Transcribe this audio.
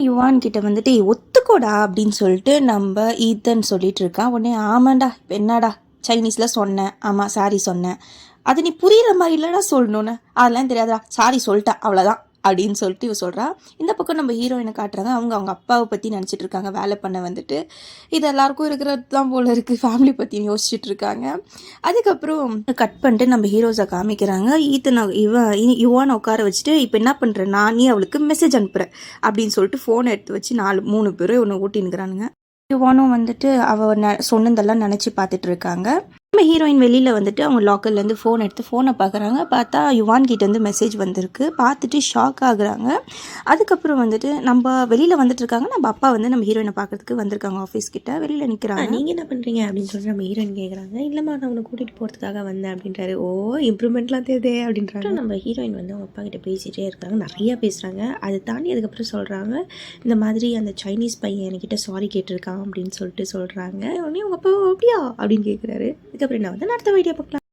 Yuan கிட்ட வந்துட்டு ஒத்துக்கோடா அப்படின்னு சொல்லிட்டு நம்ம ஈத்தன் சொல்லிட்டு இருக்கான். உடனே ஆமாண்டா இப்போ என்னடா சைனீஸில் சொன்னேன், ஆமாம் சாரி சொன்னேன், அது நீ புரியுற மாதிரி இல்லைடா சொல்லணுன்னு, அதெல்லாம் தெரியாதா, சாரி சொல்லிட்டா அவ்வளோதான் அப்படின்னு சொல்லிட்டு இவ சொல்கிறா. இந்த பக்கம் நம்ம ஹீரோயினை காட்டுறாங்க. அவங்க அவங்க அப்பாவை பற்றி நினச்சிட்டு இருக்காங்க. வேலை பண்ண வந்துட்டு இது எல்லாருக்கும் இருக்கிறது தான் போல இருக்குது, ஃபேமிலி பற்றி யோசிச்சுட்டு இருக்காங்க. அதுக்கப்புறம் கட் பண்ணிட்டு நம்ம ஹீரோஸை காமிக்கிறாங்க. ஈத்தனை யுவானை உட்கார வச்சுட்டு இப்போ என்ன பண்ணுறேன், நானே அவளுக்கு மெசேஜ் அனுப்புகிறேன் அப்படின்னு சொல்லிட்டு ஃபோனை எடுத்து வச்சு 3 பேரும் ஒன்று ஊட்டினுக்கிறானுங்க. யுவானும் வந்துட்டு அவ சொன்னதெல்லாம் நினச்சி பார்த்துட்டு இருக்காங்க. நம்ம ஹீரோயின் வெளியில் வந்துட்டு அவங்க லாக்கர்லேருந்து ஃபோன் எடுத்து ஃபோனை பார்க்குறாங்க. பார்த்தா யுவான் கிட்டேருந்து மெசேஜ் வந்திருக்கு. பார்த்துட்டு ஷாக் ஆகுறாங்க. அதுக்கப்புறம் வந்துட்டு நம்ம வெளியில் வந்துட்டு இருக்காங்க. நம்ம அப்பா வந்து நம்ம ஹீரோயினை பார்க்கறதுக்கு வந்திருக்காங்க. ஆஃபீஸ் கிட்ட வெளியில் நிற்கிறாங்க. நீங்கள் என்ன பண்ணுறீங்க அப்படின்னு சொல்லிட்டு நம்ம ஹீரோயின் கேட்குறாங்க. இல்லைம்மா நான் உன்னை கூட்டிகிட்டு போகிறதுக்காக வந்தேன் அப்படின்றாரு. ஓ இம்ப்ரூவ்மெண்ட்லாம் தெரியுதே அப்படின்றாங்க. நம்ம ஹீரோயின் வந்து அவங்க அப்பா கிட்ட பேசிகிட்டே இருக்காங்க. நிறையா பேசுகிறாங்க. அதை தாண்டி அதுக்கப்புறம் சொல்கிறாங்க, இந்த மாதிரி அந்த சைனீஸ் பையன் என்கிட்ட சாரி கேட்டிருக்கான் அப்படின்னு சொல்லிட்டு சொல்கிறாங்க. உடனே அவங்க அப்பா அப்படியா அப்படின்னு கேட்குறாரு. அதுக்கப்புறம் என்ன வந்து அடுத்த வீடியோ பார்க்கலாம்.